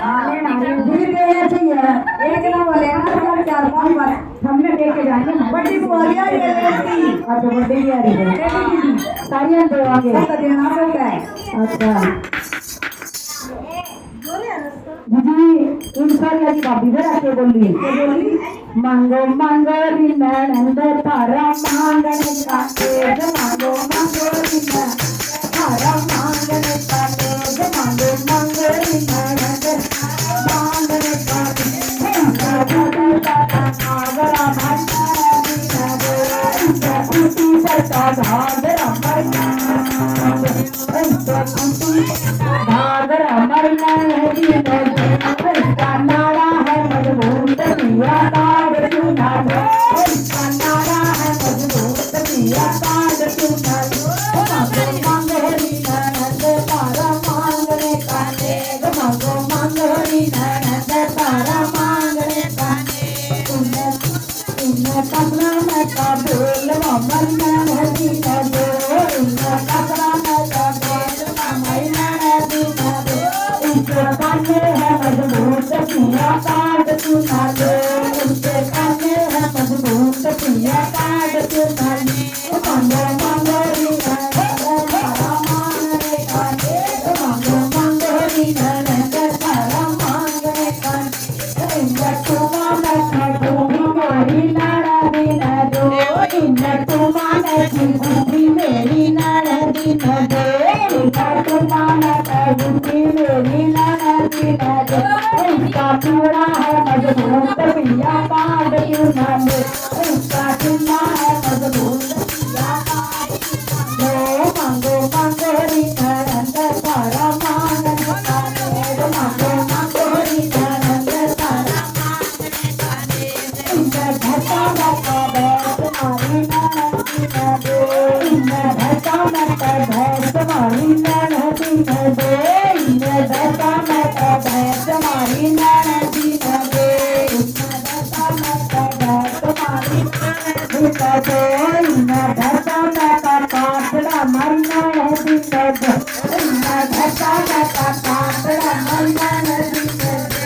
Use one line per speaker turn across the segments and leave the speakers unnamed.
हाँ फिर गया चाहिए एक ना बोले ना चार पांच बार हमने देख के जाएंगे बड़ी बुआरियां ये लेती अच्छा बड़ी बुआरी है सारियां देवांगे सब देना पड़ता है अच्छा दीदी इन सारी आज भाभी से आके बोली मांगो मांगो रिनंद तारा मांगने का तेज मांगो मांगो रिनंद तारा मांगने का तेज मांगो मांगो रिनंद मांगने का नागरा भंडारा रिनंद कुटी सरका धागरा धागरा मरना रिनंद नाड़ा है मजबूत पिया काट चुना नाड़ा है मजबूत पिया काट चुना मांगो मांगो रिनंद तारा मांगने का तेग मांगो मांगो रिनंद तारा मांगने का इन कपड़ा में का बोल मरना नदी न दो इन कपड़ा में का बोल मरना नदी न दो इनके काने है मजबूत पिया काट चुना दो इनके काने है मजबूत पिया काट चुना दो मांगो मांगो रिनंद तारा मांगने का तेग मांगो मांगो रिनंद तारा मांगने का इनका चुमा में का डूबी मेरी नाड़ा दिन दो इनका चुमा में की डूबी मेरी नाड़ा दिन दो इनका चुमा में का डूबी मेरी नाड़ा दिन दो इनका चूड़ा है मजबूत पिया काट चुना दो इनका चुमा है मजबूत पिया काट चुना दो मांगो मांगो रिनंद तारा मांगने का तेग मांगो मांगो रिनंद तारा धक्का धक्का बैठ मारी नदी न दो धक्का धक्का बैठ मारी नदी न दो धक्का धक्का बैठ मारी नदी न दो धक्का धक्का बैठ मारी नदी न दो धक्का धक्का काटड़ा मरना नदी न दो धक्का धक्का काटड़ा मरना नदी न दो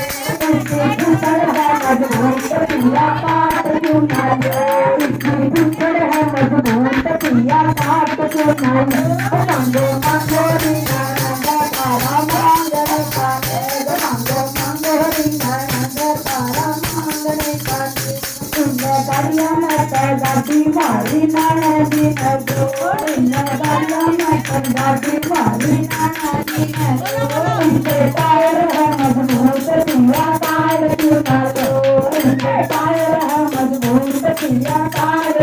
मजबूत पिया काट चुना दो है मजबूत पिया काट चुना दो मांगो मांगो रिनंद तारा मांगने का तेग मांगो मांगो रिनंद तारा मांगने का तेग दरिया में गाड़ी मारी नदी न दो दरिया में गाड़ी मारी नदी न दो इनके टायर है मजबूत पिया काट चुना दो टायर है मजबूत पिया काट